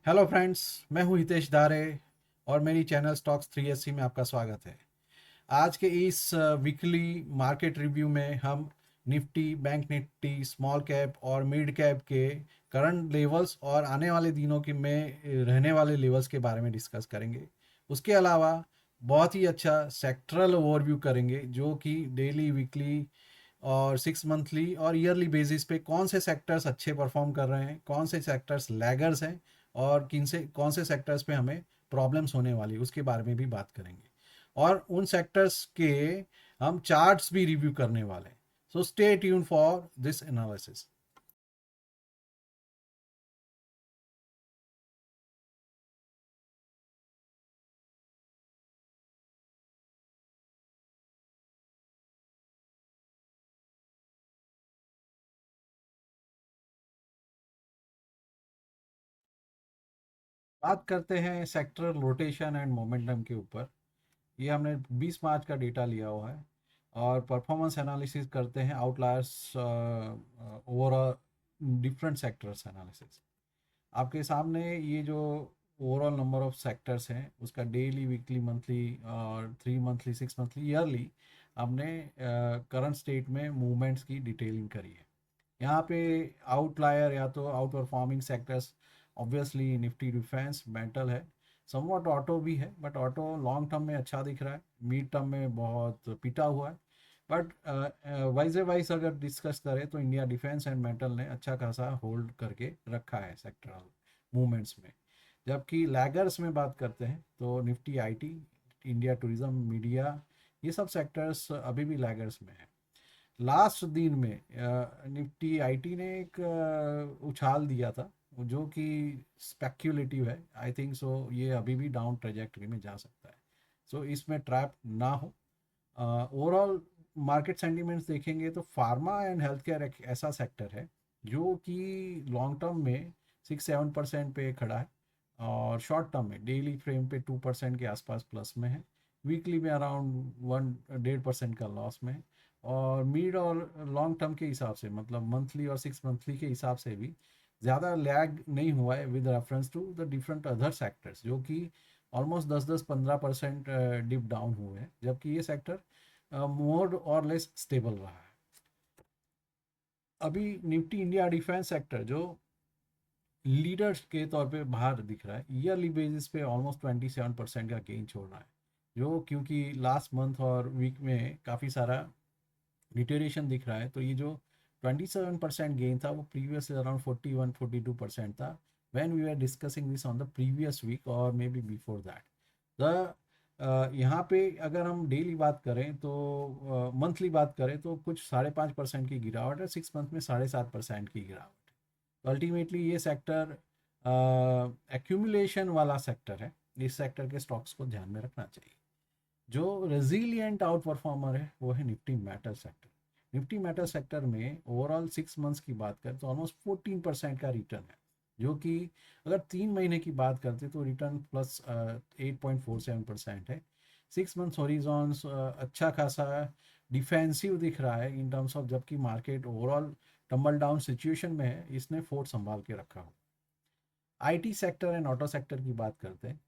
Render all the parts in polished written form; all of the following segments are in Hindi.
हेलो फ्रेंड्स, मैं हूं हितेश दारे और मेरी चैनल स्टॉक्स 380 में आपका स्वागत है। आज के इस वीकली मार्केट रिव्यू में हम Nifty, bank Nifty, small cap और मिड कैप के करंट लेवल्स और आने वाले दिनों के में रहने वाले लेवल्स के बारे में डिस्कस करेंगे। उसके अलावा बहुत ही अच्छा सेक्टरल ओवरव्यू करेंगे, जो कि डेली, वीकली और 6 मंथली और ईयरली बेसिस पे कौन से सेक्टर्स अच्छे परफॉर्म कर रहे हैं, कौन से सेक्टर्स लैगर्स हैं और कौन से सेक्टर्स पे हमें प्रॉब्लम्स होने वाली, उसके बारे में भी बात करेंगे। और उन सेक्टर्स के हम चार्ट्स भी रिव्यू करने वाले हैं। So stay tune for this analysis. बात करते हैं सेक्टरल रोटेशन एंड मोमेंटम के ऊपर। ये हमने 20 मार्च का डेटा लिया हुआ है और परफॉर्मेंस एनालिसिस करते हैं, outliers, overall different sectors analysis. आपके सामने ये जो ओवरऑल नंबर ऑफ सेक्टर्स हैं, उसका डेली, वीकली, मंथली और 3 मंथली, 6 मंथली, ईयरली हमने करंट स्टेट में मूवमेंट्स की डिटेलिंग करी है। यहाँ पे आउटलायर या तो out performing sectors obviously Nifty, defence, metal है। समवॉट ऑटो भी है, बट ऑटो लॉन्ग टर्म में अच्छा दिख रहा है, मिड टर्म में बहुत पिटा हुआ है। बट वाइज वाइज अगर डिस्कस करें तो इंडिया डिफेंस एंड मेटल ने अच्छा खासा होल्ड करके रखा है सेक्टरल मूवमेंट्स में। जबकि लैगर्स में बात करते हैं तो Nifty IT, India tourism, media, ये सब सेक्टर्स अभी भी लैगर्स में है। लास्ट दिन में निफ्टी आईटी ने एक उछाल दिया था, जो कि स्पेक्यूलेटिव है। आई थिंक सो ये अभी भी डाउन ट्रेजेक्टरी में जा सकता है। सो इसमें ट्रैप ना हो। ओवरऑल मार्केट सेंटिमेंट्स देखेंगे तो फार्मा एंड हेल्थ केयर एक ऐसा सेक्टर है जो कि लॉन्ग टर्म में 6-7% पे खड़ा है और शॉर्ट टर्म में डेली फ्रेम पे 2% के आसपास प्लस में है, वीकली में अराउंड 1-1.5% का लॉस में है। और मिड और लॉन्ग टर्म के हिसाब से, मतलब मंथली और 6 मंथली के हिसाब से भी ज़्यादा लैग नहीं हुआ है with reference to the different other sectors, जो कि ऑलमोस्ट 10-15% डिप डाउन हुए हैं, जबकि ये सेक्टर मोर और लेस स्टेबल रहा है। अभी निफ्टी इंडिया डिफेंस सेक्टर जो लीडर्स के तौर पे बाहर दिख रहा है, ईयरली बेसिस पे ऑलमोस्ट 27% का गेन छोड़ रहा है, जो क्योंकि लास्ट मंथ और वीक में काफ़ी सारा डिटेरिएशन दिख रहा है, तो ये जो 27% गेन था वो प्रीवियस अराउंड 41-42% था when we are discussing this on the previous week और maybe before that. The यहाँ पे अगर हम डेली बात करें तो मंथली बात करें तो कुछ 5.5% की गिरावट है, 6 मंथ में 7.5% की गिरावट है। तो अल्टीमेटली ये सेक्टर एक्यूमुलेशन वाला सेक्टर है। इस सेक्टर के स्टॉक्स को ध्यान में रखना चाहिए। जो रेजिलियंट आउट परफॉर्मर है वो है Nifty metal sector. Nifty metal sector में ओवरऑल 6 मंथ्स की बात करें तो ऑलमोस्ट 14% का रिटर्न है, जो कि अगर 3 महीने की बात करते तो रिटर्न प्लस 8.47% है। 6 मंथ्स हॉरिजॉन्स अच्छा खासा डिफेंसिव दिख रहा है इन टर्म्स ऑफ, जबकि market overall tumble down situation में है, इसने फोर्ट संभाल के रखा हो। IT sector and auto sector की बात करते हैं,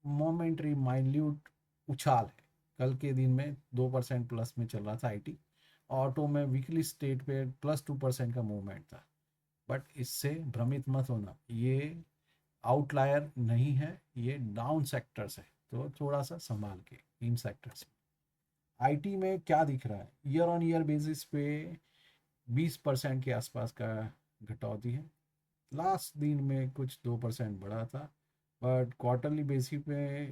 मोमेंट्री माइन्यूट उछाल है। कल के दिन में 2% प्लस में चल रहा था आईटी। ऑटो में वीकली स्टेट पे +2% का मूवमेंट था। बट इससे भ्रमित मत होना, ये आउटलायर नहीं है, ये डाउन सेक्टर्स है, तो थोड़ा सा संभाल के इन सेक्टर्स में। आईटी में क्या दिख रहा है, ईयर ऑन ईयर बेसिस पे 20% के आसपास का घटौती है। लास्ट दिन में कुछ 2% बढ़ा था, बट क्वार्टरली बेसिस पे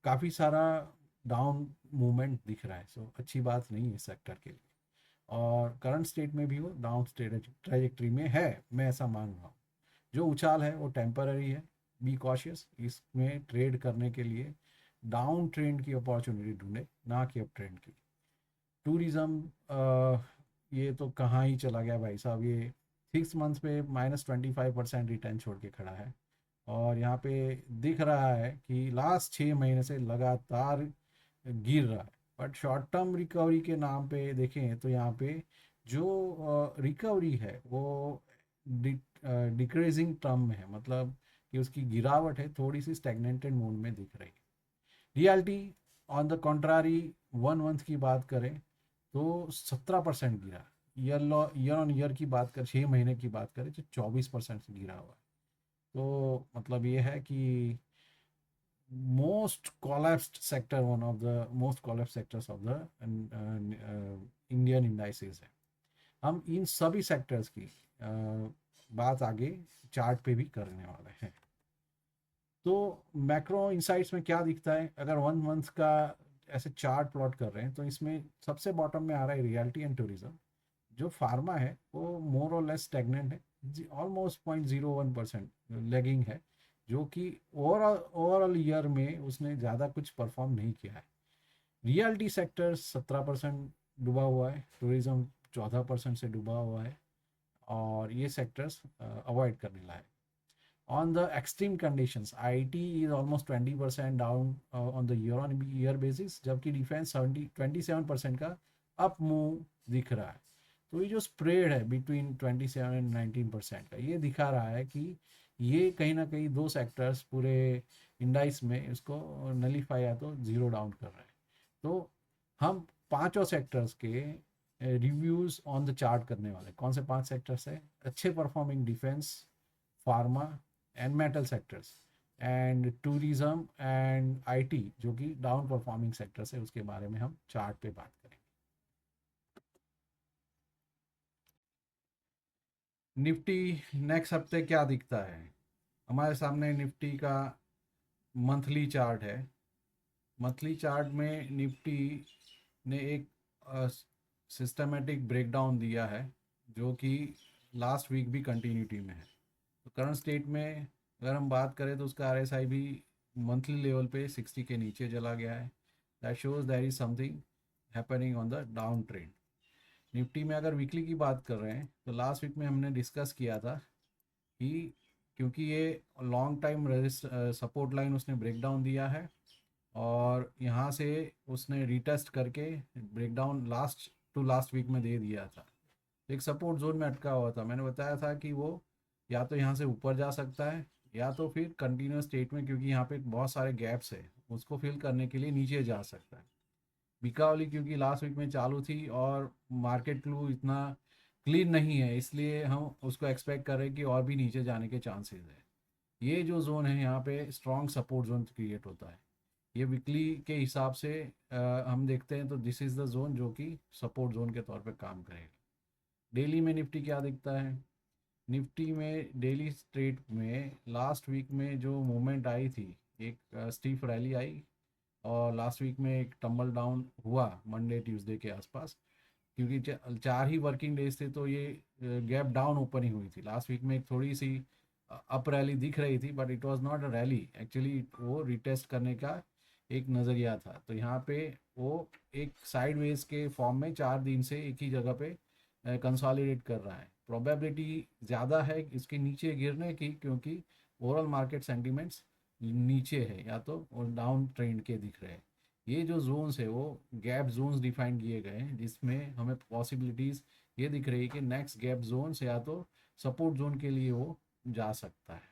काफ़ी सारा डाउन मूवमेंट दिख रहा है। सो अच्छी बात नहीं है सेक्टर के लिए, और करंट स्टेट में भी वो डाउन ट्रेजेक्ट्री में है, मैं ऐसा मान रहा हूँ। जो उछाल है वो टेम्पररी है। बी कॉशियस, इसमें ट्रेड करने के लिए डाउन ट्रेंड की अपॉर्चुनिटी ढूंढे, ना कि अप ट्रेंड की। टूरिज्म ये तो कहाँ ही चला गया भाई साहब, ये 6 मंथ्स पे -25% रिटर्न छोड़ के खड़ा है। और यहाँ पे दिख रहा है कि लास्ट 6 महीने से लगातार गिर रहा है। बट शॉर्ट टर्म रिकवरी के नाम पे देखें तो यहाँ पे जो रिकवरी है वो डिक्रीजिंग टर्म में है, मतलब कि उसकी गिरावट है थोड़ी सी स्टैग्नेंटेड मोड में दिख रही है। Reality on the contrary 1 month की बात करें तो 17% गिरा। ईयर ऑन ईयर की बात करें, 6 महीने की बात करें तो 24% गिरा हुआ है। तो मतलब ये है कि one of the most collapsed sectors of the Indian indices है। हम इन सभी सेक्टर्स की बात आगे चार्ट पे भी करने वाले हैं। तो मैक्रो इंसाइट्स में क्या दिखता है, अगर 1 मंथ का ऐसे चार्ट प्लॉट कर रहे हैं तो इसमें सबसे बॉटम में आ रहा है रियलिटी एंड टूरिज्म। जो फार्मा है वो मोर और लेस स्टेगनेंट है, ऑलमोस्ट 0.01% लेगिंग है, जो कि ओवरऑल ईयर में उसने ज़्यादा कुछ परफॉर्म नहीं किया है। रियलिटी सेक्टर 17% डूबा हुआ है, टूरिज्म 14% से डूबा हुआ है, और ये सेक्टर्स अवॉइड करने लायक। On the extreme conditions, IT is almost 20% down on the year on year basis, जबकि डिफेंस 27% का अप मूव दिख रहा है। तो ये जो स्प्रेड है बिटवीन 27 एंड 19% का, ये दिखा रहा है कि ये कहीं ना कहीं दो सेक्टर्स पूरे इंडाइस में इसको नलीफाई या तो जीरो डाउन कर रहे हैं। तो हम पांचों सेक्टर्स के रिव्यूज ऑन द चार्ट करने वाले। कौन से 5 सेक्टर्स है? अच्छे performing defence, pharma and metal sectors, and tourism and IT जो कि डाउन परफॉर्मिंग सेक्टर्स है, उसके बारे में हम चार्ट पे बात करेंगे। निफ्टी नेक्स्ट हफ्ते क्या दिखता है? हमारे सामने निफ्टी का मंथली चार्ट है। मंथली चार्ट में निफ्टी ने एक सिस्टमेटिक ब्रेकडाउन दिया है, जो कि लास्ट वीक भी कंटिन्यूटी में है। तो करंट स्टेट में अगर हम बात करें तो उसका RSI भी मंथली लेवल पे 60 के नीचे चला गया है। That shows there is something happening on the down trend. Nifty में अगर वीकली की बात कर रहे हैं तो लास्ट वीक में हमने डिस्कस किया था कि क्योंकि ये लॉन्ग टाइम सपोर्ट लाइन उसने ब्रेक डाउन दिया है, और यहाँ से उसने रिटेस्ट करके ब्रेकडाउन लास्ट वीक में दे दिया था। एक सपोर्ट जोन में अटका हुआ था। मैंने बताया था कि वो या तो यहाँ से ऊपर जा सकता है, या तो फिर कंटिन्यूस स्टेट में, क्योंकि यहाँ पे बहुत सारे गैप्स है, उसको फिल करने के लिए नीचे जा सकता है। बिकावली क्योंकि लास्ट वीक में चालू थी और मार्केट क्लू इतना क्लीन नहीं है, इसलिए हम उसको एक्सपेक्ट कर रहे हैं कि और भी नीचे जाने के चांसेस है। ये जो जोन है यहाँ पे स्ट्रॉन्ग सपोर्ट जोन क्रिएट होता है। ये वीकली के हिसाब से हम देखते हैं तो दिस इज़ द जोन जो कि सपोर्ट जोन के तौर पे काम करेगा। डेली में निफ्टी क्या दिखता है? निफ्टी में डेली स्ट्रेट में लास्ट वीक में जो मूवमेंट आई थी, एक स्टीफ रैली आई, और लास्ट वीक में एक टम्बल डाउन हुआ मंडे ट्यूसडे के आसपास, क्योंकि 4 ही वर्किंग डेज थे तो ये गैप डाउन ओपनिंग हुई थी। लास्ट वीक में एक थोड़ी सी अप रैली दिख रही थी, but it was not a rally actually, वो रिटेस्ट करने का एक नज़रिया था। तो यहाँ पे वो एक साइडवेज के फॉर्म में 4 दिन से एक ही जगह पे कंसोलिडेट कर रहा है। प्रोबेबिलिटी ज़्यादा है इसके नीचे गिरने की, क्योंकि ओवरऑल मार्केट सेंटिमेंट्स नीचे है या तो डाउन ट्रेंड के दिख रहे हैं। ये जो जोन्स है वो गैप जोन्स डिफाइन किए गए हैं, जिसमें हमें पॉसिबिलिटीज़ ये दिख रही है कि नेक्स्ट गैप जोन से या तो सपोर्ट जोन के लिए वो जा सकता है।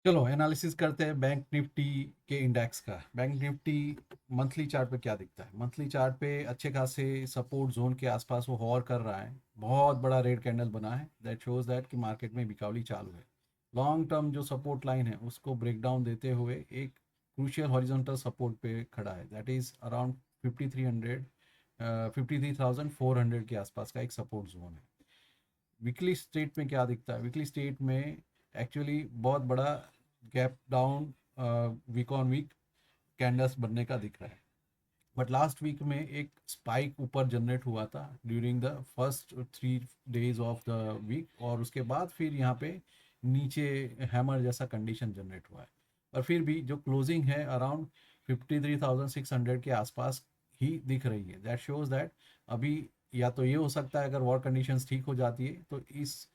चलो एनालिसिस करते हैं बैंक निफ्टी के इंडेक्स का। बैंक निफ्टी मंथली चार्ट पे क्या दिखता है? मंथली चार्ट पे अच्छे खासे सपोर्ट जोन के आसपास वो हॉर कर रहा है। बहुत बड़ा रेड कैंडल बना है, दैट शोज दैट कि मार्केट में बिकावली चालू है। लॉन्ग टर्म जो सपोर्ट लाइन है उसको ब्रेक डाउन देते हुए एक क्रूशियल हॉरिजॉन्टल सपोर्ट पे खड़ा है, दैट इज अराउंड 5300 53,400 के आसपास का एक सपोर्ट जोन है। वीकली स्टेट में क्या दिखता है? वीकली स्टेट में एक्चुअली बहुत बड़ा gap down week on week candles बनने का दिख रहा है। बट लास्ट वीक में एक स्पाइक ऊपर जनरेट हुआ था during the first 3 days of the week, और उसके बाद फिर यहाँ पे नीचे हैमर जैसा कंडीशन जनरेट हुआ है। और फिर भी जो क्लोजिंग है अराउंड 53,600 के आसपास ही दिख रही है। दैट शोज दैट अभी या तो ये हो सकता है, अगर वॉर कंडीशंस ठीक हो जाती है तो इस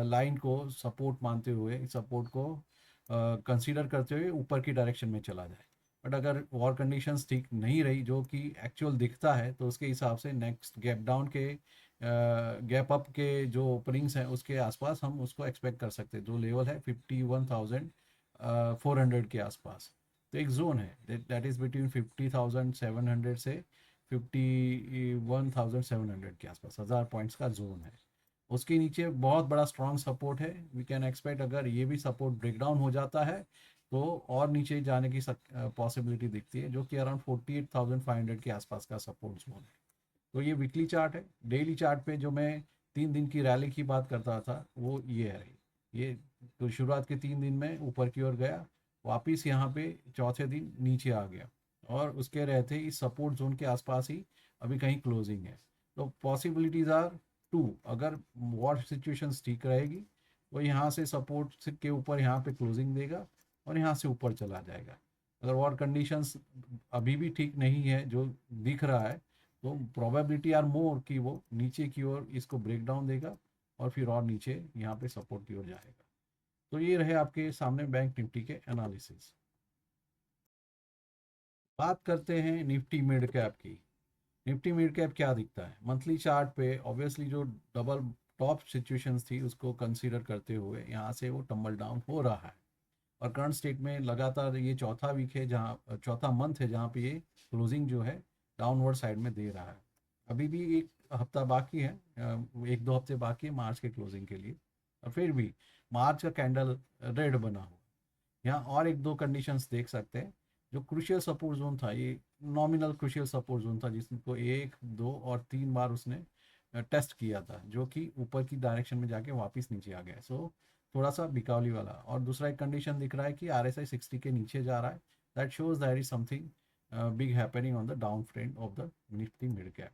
लाइन को सपोर्ट मानते हुए, इस सपोर्ट को कंसीडर करते हुए ऊपर की डायरेक्शन में चला जाए। बट अगर वॉर कंडीशंस ठीक नहीं रही, जो कि एक्चुअल दिखता है, तो उसके हिसाब से नेक्स्ट गैप डाउन के गैप अप के जो ओपनिंग्स हैं उसके आसपास हम उसको एक्सपेक्ट कर सकते हैं। जो लेवल है 51,400 के आसपास, तो एक जोन है दैट इज़ बिटवीन 50,700 से 51,700 के आसपास, 1000 पॉइंट्स का जोन है। उसके नीचे बहुत बड़ा स्ट्रॉन्ग सपोर्ट है। वी कैन एक्सपेक्ट अगर ये भी सपोर्ट ब्रेक डाउन हो जाता है तो और नीचे जाने की पॉसिबिलिटी दिखती है, जो कि अराउंड 48,500 के आसपास का सपोर्ट जोन है। तो ये वीकली चार्ट है। डेली चार्ट पे जो मैं 3 दिन की रैली की बात करता था वो ये है। ये तो शुरुआत के 3 दिन में ऊपर की ओर गया, वापिस यहाँ पे चौथे दिन नीचे आ गया, और उसके रहते इस सपोर्ट जोन के आसपास ही अभी कहीं क्लोजिंग है। तो पॉसिबिलिटीज़ आर टू, अगर वॉर सिचुएशन ठीक रहेगी तो यहाँ से सपोर्ट के ऊपर यहाँ पे क्लोजिंग देगा और यहाँ से ऊपर चला जाएगा। अगर वॉर कंडीशंस अभी भी ठीक नहीं है जो दिख रहा है, तो प्रोबेबिलिटी आर मोर कि वो नीचे की ओर इसको ब्रेक डाउन देगा और फिर और नीचे यहाँ पे सपोर्ट की ओर जाएगा। तो ये रहे आपके सामने बैंक निफ्टी के एनालिसिस। बात करते हैं निफ्टी मिड कैप की। निफ्टी मिड कैप क्या दिखता है मंथली चार्ट पे? ऑब्वियसली जो डबल टॉप सिचुएशंस थी उसको कंसीडर करते हुए यहाँ से वो टम्बल डाउन हो रहा है, और करंट स्टेट में लगातार ये चौथा वीक है, जहाँ चौथा मंथ है जहाँ पे ये क्लोजिंग जो है डाउनवर्ड साइड में दे रहा है। अभी भी एक हफ्ता बाकी है, 1-2 हफ्ते बाकी है मार्च के क्लोजिंग के लिए, और फिर भी मार्च का कैंडल रेड बना हुआ। यहाँ और 1-2 कंडीशंस देख सकते हैं। जो क्रूशियल सपोर्ट जोन था, ये नॉमिनल क्रूशियल सपोर्ट जोन था जिसको 1, 2 और 3 बार उसने टेस्ट किया था, जो कि ऊपर की डायरेक्शन में जाके वापस नीचे आ गया। सो थोड़ा सा बिकावली वाला। और दूसरा एक कंडीशन दिख रहा है कि RSI 60 के नीचे जा रहा है। That shows that is something big happening on the down trend of the Nifty mid cap.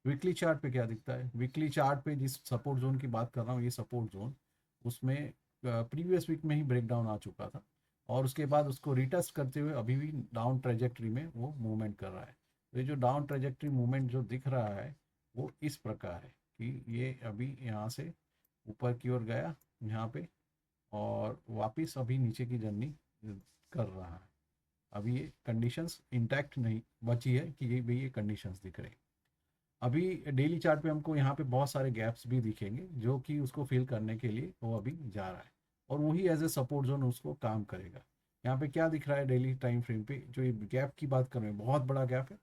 Weekly chart पे क्या दिखता है? वीकली चार्ट पे जिस सपोर्ट जोन की बात कर रहा हूँ, ये सपोर्ट जोन उसमें प्रीवियस वीक में ही ब्रेक डाउन आ चुका था, और उसके बाद उसको रिटेस्ट करते हुए अभी भी डाउन ट्रेजेक्ट्री में वो मूवमेंट कर रहा है। तो ये जो डाउन ट्रेजेक्ट्री मूवमेंट जो दिख रहा है वो इस प्रकार है कि ये अभी यहाँ से ऊपर की ओर गया यहाँ पे, और वापस अभी नीचे की जर्नी कर रहा है। अभी ये कंडीशंस इंटैक्ट नहीं बची है कि ये भी ये कंडीशंस दिख रहे। अभी डेली चार्ट पे हमको यहाँ पे बहुत सारे गैप्स भी दिखेंगे जो कि उसको फिल करने के लिए वो अभी जा रहा है, और वही एज ए सपोर्ट जोन उसको काम करेगा। यहाँ पे क्या दिख रहा है डेली टाइम फ्रेम पे? जो ये गैप की बात कर रहे हैं, बहुत बड़ा गैप है।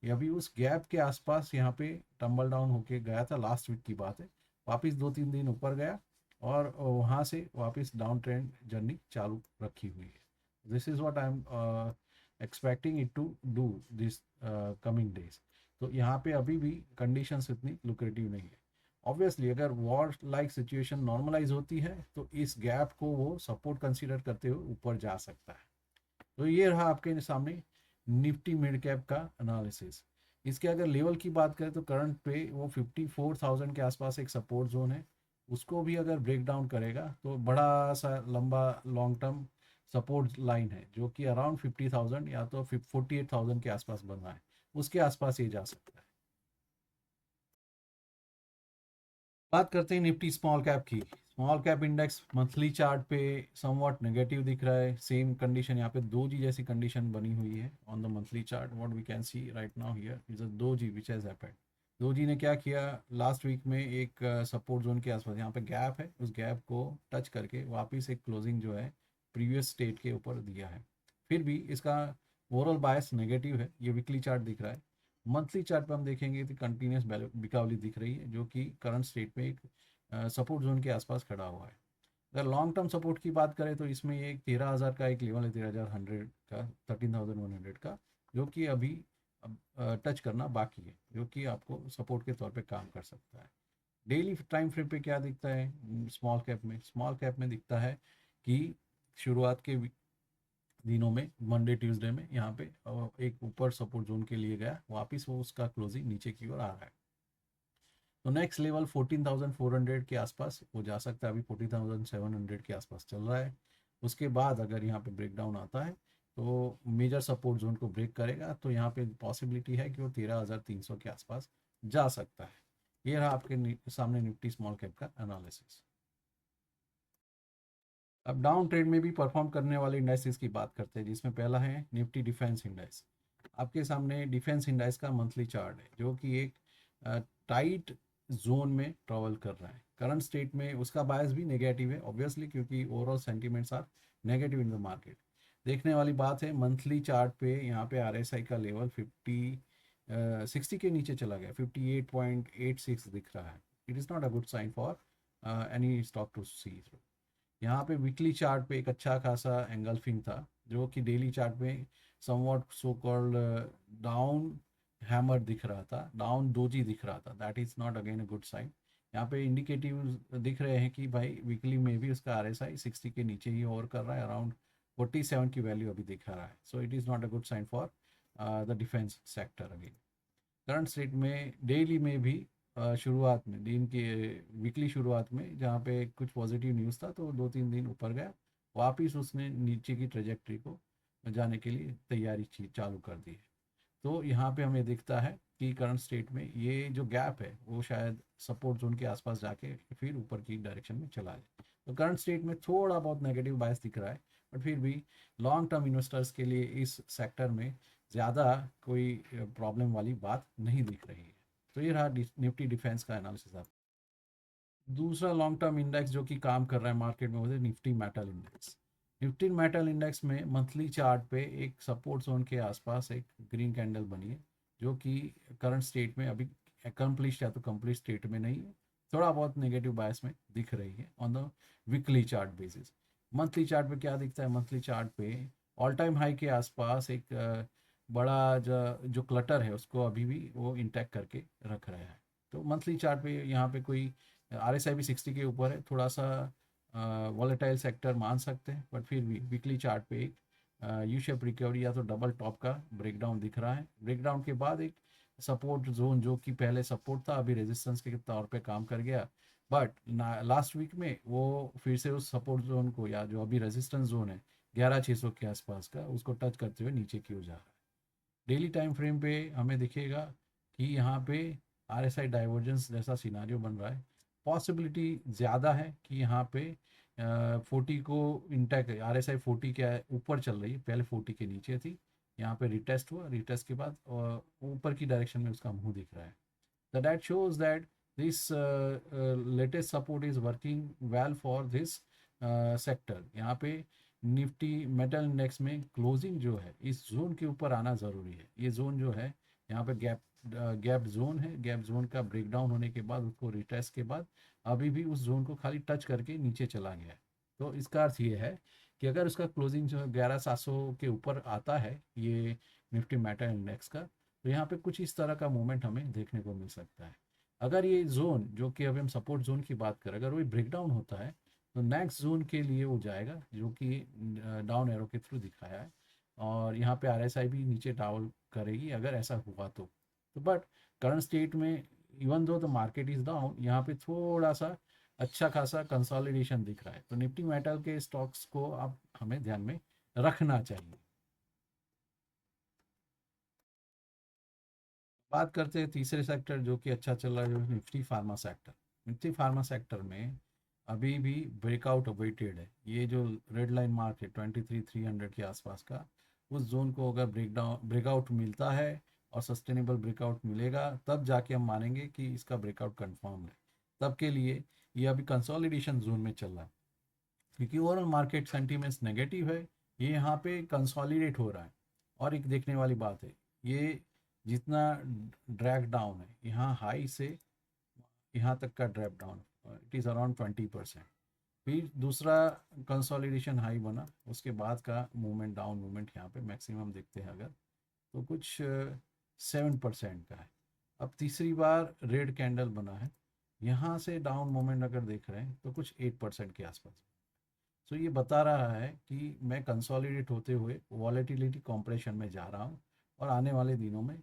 ये अभी उस गैप के आसपास यहाँ पे टम्बल डाउन होके गया था, लास्ट वीक की बात है। वापस 2-3 दिन ऊपर गया और वहाँ से वापस डाउन ट्रेंड जर्नी चालू रखी हुई है। This is what I am expecting it to do this coming days. तो यहाँ पे अभी भी कंडीशंस इतनी लुक्रेटिव नहीं है। ऑब्वियसली अगर वॉर लाइक सिचुएशन नॉर्मलाइज होती है तो इस गैप को वो सपोर्ट कंसीडर करते हुए ऊपर जा सकता है। तो ये रहा आपके सामने निफ्टी मिड कैप का एनालिसिस। इसके अगर लेवल की बात करें तो करंट पे वो 54,000 के आसपास एक सपोर्ट जोन है। उसको भी अगर ब्रेक डाउन करेगा तो बड़ा सा लंबा लॉन्ग टर्म सपोर्ट लाइन है, जो कि अराउंड 50,000 या तो 48,000 के आसपास बन रहा है। उसके आसपास ये जा सकता है। बात करते हैं निफ्टी स्मॉल कैप की। Small cap index monthly chart पे समवॉट नेगेटिव दिख रहा है। सेम कंडीशन यहाँ पे दोजी जैसी कंडीशन बनी हुई है on the monthly chart. What we can see right now here is a doji which has happened. Doji ने क्या किया लास्ट वीक में? एक सपोर्ट जोन के आसपास यहाँ पे गैप है, उस गैप को टच करके वापिस एक क्लोजिंग जो है प्रीवियस स्टेट के ऊपर दिया है। फिर भी इसका ओवरऑल बायस नेगेटिव है। ये वीकली चार्ट दिख रहा है। मंथली चार्ट पर हम देखेंगे तो कंटिन्यूस बिकावली दिख रही है, जो कि करंट स्टेट में एक सपोर्ट जोन के आसपास खड़ा हुआ है। अगर लॉन्ग टर्म सपोर्ट की बात करें तो इसमें एक 13,000 का एक लेवल है, 13,100 का, 13,100 का, जो कि अभी टच करना बाकी है, जो कि आपको सपोर्ट के तौर पे काम कर सकता है। डेली टाइम फ्रेम पे क्या दिखता है स्मॉल कैप में? स्मॉल कैप में दिखता है कि शुरुआत के दिनों में मंडे ट्यूसडे में यहाँ पे एक ऊपर सपोर्ट जोन के लिए गया, वापस वो उसका क्लोजिंग नीचे की ओर आ रहा है। तो नेक्स्ट लेवल 14,400 के आसपास वो जा सकता है। अभी 14,700 के आसपास चल रहा है। उसके बाद अगर यहाँ पे ब्रेक डाउन आता है तो मेजर सपोर्ट जोन को ब्रेक करेगा, तो यहाँ पे पॉसिबिलिटी है कि वो 13,300 के आसपास जा सकता है। ये रहा आपके सामने निफ्टी स्मॉल कैप का एनालिसिस। अब डाउन ट्रेड में भी परफॉर्म करने वाले इंडेक्सेस की बात करते हैं, जिसमें पहला है निफ्टी डिफेंस इंडेक्स। आपके सामने डिफेंस इंडेक्स का मंथली चार्ट है, जो कि एक टाइट जोन में ट्रैवल कर रहा है। करंट स्टेट में उसका बायस भी नेगेटिव है ऑब्वियसली, क्योंकि overall sentiments are negative in the market. देखने वाली बात है मंथली चार्ट पे, यहाँ पे आरएसआई का लेवल 60 के नीचे चला गया, 58.86 दिख रहा है। It is not a good sign for any stock to see. यहाँ पे वीकली चार्ट पे एक अच्छा खासा एंगल्फिंग था, जो कि डेली चार्ट में somewhat so called down hammer दिख रहा था, डाउन डोजी दिख रहा था। That is not again a good sign. यहाँ पे इंडिकेटिव दिख रहे हैं कि भाई वीकली में भी उसका आरएसआई 60 के नीचे ही ओवर कर रहा है, अराउंड 47 की वैल्यू अभी दिखा रहा है। So it is not a good sign for the defence sector again. Current state में डेली में भी शुरुआत में दिन के वीकली शुरुआत में जहाँ पे कुछ पॉजिटिव न्यूज़ था, तो 2-3 दिन ऊपर गया, वापिस उसने नीचे की ट्रेजेक्ट्री को जाने के लिए तैयारी चालू कर दी है। तो यहाँ पे हमें दिखता है कि करंट स्टेट में ये जो गैप है वो शायद सपोर्ट जोन के आसपास जाके फिर ऊपर की डायरेक्शन में चला जाए। तो करंट स्टेट में थोड़ा बहुत नेगेटिव बायस दिख रहा है, बट फिर भी लॉन्ग टर्म इन्वेस्टर्स के लिए इस सेक्टर में ज़्यादा कोई प्रॉब्लम वाली बात नहीं दिख रही है। तो ये रहा निफ्टी डिफेंस का एनालिसिस। आप दूसरा लॉन्ग टर्म इंडेक्स जो कि काम कर रहा है मार्केट में, वो है Nifty metal index. Nifty metal index में मंथली चार्ट पे एक सपोर्ट जोन के आसपास एक ग्रीन कैंडल बनी है, जो कि करंट स्टेट में अभी अकम्प्लिश या तो कंप्लीट स्टेट में नहीं है, थोड़ा बहुत नेगेटिव बायस में दिख रही है on the weekly chart basis. Monthly chart पे क्या दिखता है? मंथली चार्ट पे ऑल टाइम हाई के आसपास एक बड़ा जो क्लटर है उसको अभी भी वो इंटैक्ट करके रख रहा है। तो मंथली चार्ट पे यहाँ पे कोई आरएसआई भी 60 के ऊपर है, थोड़ा सा वॉलेटाइल सेक्टर मान सकते हैं, बट फिर भी वीकली चार्ट पे एक यू शेप रिकवरी या तो डबल टॉप का ब्रेकडाउन दिख रहा है। ब्रेकडाउन के बाद एक सपोर्ट जोन जो कि पहले सपोर्ट था अभी रेजिस्टेंस के तौर पे काम कर गया, बट लास्ट वीक में वो फिर से उस सपोर्ट जोन को, या जो अभी रेजिस्टेंस जोन है 11,600 के आसपास का, उसको टच करते हुए नीचे की ओर जा रहा है। डेली टाइम फ्रेम पे हमें दिखेगा कि यहाँ पे आरएसआई डाइवर्जेंस जैसा सिनारियो बन रहा है। पॉसिबिलिटी ज़्यादा है कि यहाँ पे 40 को इंटैक्ट, आरएसआई 40 के ऊपर चल रही है, पहले 40 के नीचे थी, यहाँ पे रिटेस्ट हुआ, रिटेस्ट के बाद ऊपर की डायरेक्शन में उसका मुंह दिख रहा है। So that shows that this latest support is working well for this sector. यहाँ पे निफ्टी मेटल इंडेक्स में क्लोजिंग जो है इस जोन के ऊपर आना ज़रूरी है। ये जोन जो है यहाँ पे गैप जोन है, गैप जोन का ब्रेकडाउन होने के बाद उसको रिटेस्ट के बाद अभी भी उस जोन को खाली टच करके नीचे चला गया है। तो इसका अर्थ ये है कि अगर उसका क्लोजिंग जो है 11,700 के ऊपर आता है ये निफ्टी मेटल इंडेक्स का, तो यहाँ पे कुछ इस तरह का मूवमेंट हमें देखने को मिल सकता है। अगर ये जोन जो कि अभी हम सपोर्ट जोन की बात करें, अगर वो ब्रेकडाउन होता है तो नेक्स्ट जोन के लिए वो जाएगा, जो कि डाउन एरो के थ्रू दिखाया है, और यहाँ पे आरएसआई भी नीचे डाउन करेगी अगर ऐसा हुआ तो बट करंट स्टेट में even though the market is down, यहाँ पे थोड़ा सा अच्छा खासा कंसोलिडेशन दिख रहा है। तो निफ्टी मेटल के स्टॉक्स को आप हमें ध्यान में रखना चाहिए। बात करते हैं तीसरे सेक्टर जो कि अच्छा चल रहा है, जो Nifty pharma sector. Nifty pharma sector में अभी भी ब्रेकआउट अवेटेड है। ये जो रेड लाइन मार्क है 23,300 के आसपास का, उस जोन को अगर ब्रेकआउट मिलता है और सस्टेनेबल ब्रेकआउट मिलेगा, तब जाके हम मानेंगे कि इसका ब्रेकआउट कंफर्म है। तब के लिए ये अभी कंसोलिडेशन जोन में चल रहा है, क्योंकि ओवरऑल मार्केट सेंटीमेंट्स नेगेटिव है, ये यहाँ पे कंसोलिडेट हो रहा है। और एक देखने वाली बात है, ये जितना ड्रैग डाउन है यहाँ हाई से यहाँ तक का ड्रैप डाउन, इट इज़ अराउंड 20%। फिर दूसरा कंसोलिडेशन हाई बना, उसके बाद का मूवमेंट डाउन मूवमेंट यहाँ पे मैक्सिमम देखते हैं अगर, तो कुछ 7% का है। अब तीसरी बार रेड कैंडल बना है, यहाँ से डाउन मूवमेंट अगर देख रहे हैं तो कुछ 8% के आसपास। सो ये बता रहा है कि मैं कंसोलिडेट होते हुए वॉलेटिलिटी कॉम्प्रेशन में जा रहा हूँ, और आने वाले दिनों में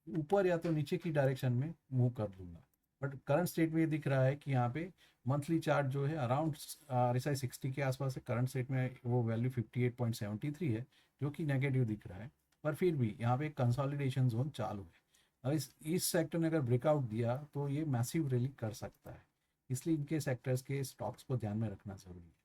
ऊपर या तो नीचे की डायरेक्शन में मूव कर दूंगा। बट करंट स्टेट में ये दिख रहा है कि यहाँ पे मंथली चार्ट जो है अराउंड RSI 60 के आसपास है। करंट स्टेट में वो वैल्यू 58.73 है, जो कि नेगेटिव दिख रहा है, पर फिर भी यहाँ पे कंसोलिडेशन जोन चालू है। और इस सेक्टर ने अगर ब्रेकआउट दिया तो ये मैसिव रैली कर सकता है, इसलिए इनके सेक्टर्स के स्टॉक्स को ध्यान में रखना ज़रूरी है।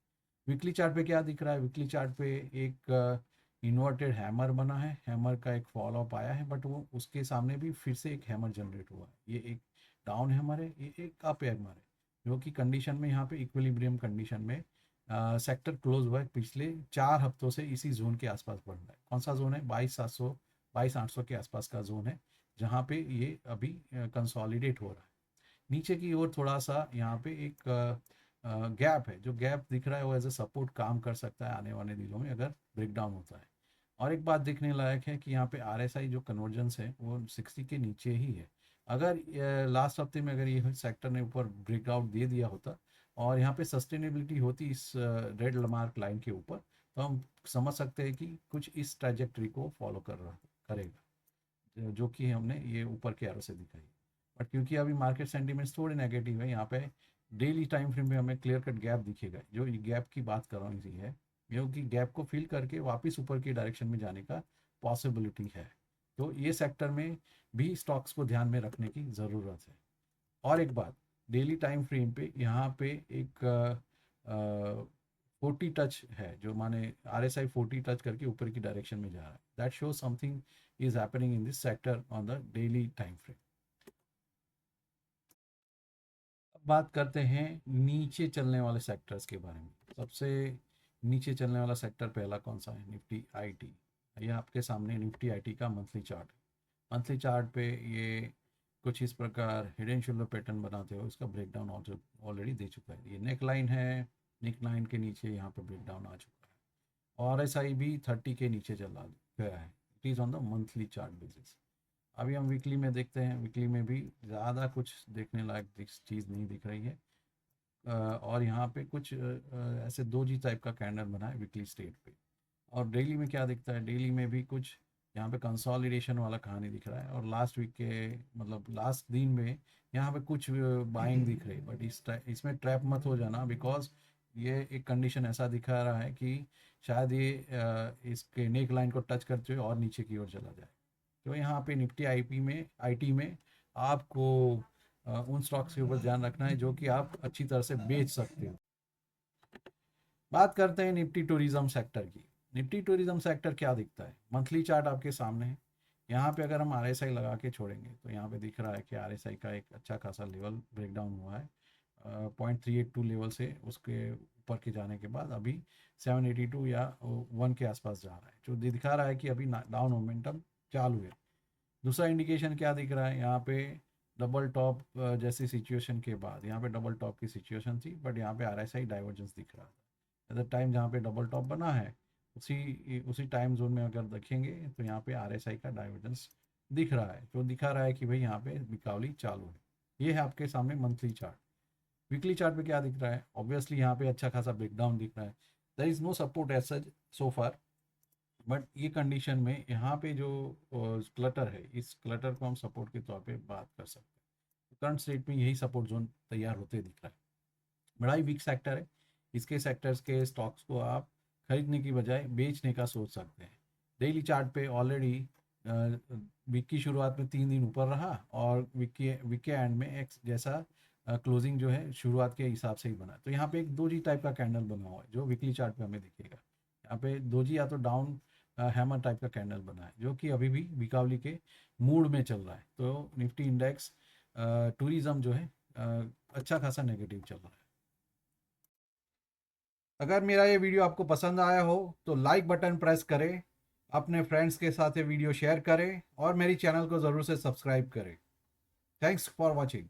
वीकली चार्ट पे क्या दिख रहा है? वीकली चार्ट पे एक इन्वर्टेड हैमर बना है, हैमर का एक फॉल ऑफ आया है, बट वो उसके सामने भी फिर से एक हैमर जनरेट हुआ है। ये एक डाउन है हमारे, ये एक अप है हमारे, जो कि कंडीशन में यहाँ पे इक्विलिब्रियम कंडीशन में सेक्टर क्लोज हुआ है पिछले 4 हफ्तों से इसी जोन के आसपास बढ़ रहा है। कौन सा जोन है? 22,700 22,800 के आसपास का जोन है, जहाँ पे ये अभी कंसोलिडेट हो रहा है। नीचे की ओर थोड़ा सा यहाँ पे एक गैप है, जो गैप दिख रहा है वो एज ए सपोर्ट काम कर सकता है आने वाले दिनों में अगर ब्रेक डाउन होता है। और एक बात देखने लायक है कि यहाँ पे RSI जो कन्वर्जेंस है वो 60 के नीचे ही है। अगर लास्ट हफ्ते में अगर ये सेक्टर ने ऊपर ब्रेकआउट दे दिया होता और यहाँ पे सस्टेनेबिलिटी होती इस रेड मार्क लाइन के ऊपर, तो हम समझ सकते हैं कि कुछ इस ट्रैजेक्टरी को फॉलो करेगा, जो कि हमने ये ऊपर के एरो से दिखाई। बट क्योंकि अभी मार्केट सेंटीमेंट्स थोड़े नेगेटिव है, यहाँ पे डेली टाइम फ्रेम में हमें क्लियर कट गैप दिखेगा। जो ये गैप की बात कर रहा हूँ इसी है, क्योंकि गैप को फिल करके वापस ऊपर की डायरेक्शन में जाने का पॉसिबिलिटी है। तो ये सेक्टर में भी स्टॉक्स को ध्यान में रखने की ज़रूरत है। और एक बात, डेली टाइम फ्रेम पे यहाँ पे एक 40 टच है, जो माने RSI 40 टच करके ऊपर की डायरेक्शन में जा रहा है। That show something is happening in this sector on the daily time frame. अब बात करते हैं नीचे चलने वाले सेक्टर्स के बारे में। सबसे नीचे चलने वाला सेक्टर पहला कौन सा है? Nifty IT. ये आपके सामने निफ्टी आईटी का मंथली चार्ट है। मंथली चार्ट पे ये कुछ इस प्रकार हिडन शोल्डर पैटर्न बनाते हो, इसका ब्रेकडाउन ऑलरेडी दे चुका है। ये नेक लाइन है, नेक लाइन के नीचे यहाँ पे ब्रेकडाउन आ चुका है। और RSI भी 30 के नीचे चला गया है। It is on the monthly chart basis. अभी हम वीकली में देखते हैं, वीकली में भी ज़्यादा कुछ देखने लायक चीज़ नहीं दिख रही है। और यहाँ पे कुछ ऐसे 2G टाइप का कैंडल बना है वीकली स्टेट पे। और डेली में क्या दिखता है? डेली में भी कुछ यहाँ पे कंसोलिडेशन वाला कहानी दिख रहा है। और लास्ट वीक के मतलब लास्ट दिन में यहाँ पे कुछ बाइंग दिख रही है। बट इसमें ट्रैप मत हो जाना, बिकॉज ये एक कंडीशन ऐसा दिखा रहा है कि शायद ये इसके नेक लाइन को टच करते हुए और नीचे की ओर चला जाए। तो यहाँ पे निफ्टी आईटी में आपको उन स्टॉक्स के ऊपर ध्यान रखना है जो कि आप अच्छी तरह से बेच सकते हो। बात करते हैं निफ्टी टूरिज्म सेक्टर की। निफ्टी टूरिज्म सेक्टर क्या दिखता है? मंथली चार्ट आपके सामने है। यहाँ पे अगर हम RSI लगा के छोड़ेंगे तो यहाँ पे दिख रहा है कि RSI का एक अच्छा खासा लेवल ब्रेकडाउन हुआ है। 0.382 लेवल से उसके ऊपर के जाने के बाद अभी 782 या 1 के आसपास जा रहा है, जो दिखा रहा है कि अभी डाउन मोमेंटम चालू है। दूसरा इंडिकेशन क्या दिख रहा है? यहाँ पे डबल टॉप जैसी सिचुएशन के बाद यहाँ पे डबल टॉप की सिचुएशन थी, बट यहाँ पे RSI डाइवर्जेंस दिख रहा था। एट द टाइम जहाँ पे डबल टॉप बना है उसी टाइम जोन में अगर देखेंगे तो यहाँ पे RSI का डाइवर्जेंस दिख रहा है, जो दिखा रहा है कि भाई यहाँ पे बिकावली चालू है। ये है आपके सामने मंथली चार्ट। वीकली चार्ट पे क्या दिख रहा है? ऑब्वियसली यहाँ पे अच्छा खासा ब्रेकडाउन दिख रहा है। There is no support as such so far, but ये कंडीशन में यहाँ पे जो क्लटर है, इस क्लटर को हम सपोर्ट के तौर पे बात कर सकते हैं। करंट स्टेट में यही सपोर्ट जोन तैयार होते दिख रहा है। बड़ा ही वीक सेक्टर है। इसके सेक्टर्स के स्टॉक्स को आप खरीदने की बजाय बेचने का सोच सकते हैं। डेली चार्ट पे ऑलरेडी वीक की शुरुआत में 3 दिन ऊपर रहा और वीक के एंड में एक जैसा क्लोजिंग जो है शुरुआत के हिसाब से ही बना। तो यहाँ पे एक 2G टाइप का कैंडल बना हुआ है, जो वीकली चार्ट पे हमें दिखेगा। यहाँ पे 2G या तो डाउन हैमर टाइप का कैंडल बना है, जो कि अभी भी बिकावली के मूड में चल रहा है। तो निफ्टी इंडेक्स टूरिज्म जो है अच्छा खासा नेगेटिव चल रहा है। अगर मेरा ये वीडियो आपको पसंद आया हो तो लाइक बटन प्रेस करें, अपने फ्रेंड्स के साथ ये वीडियो शेयर करें और मेरी चैनल को ज़रूर से सब्सक्राइब करें। Thanks for watching.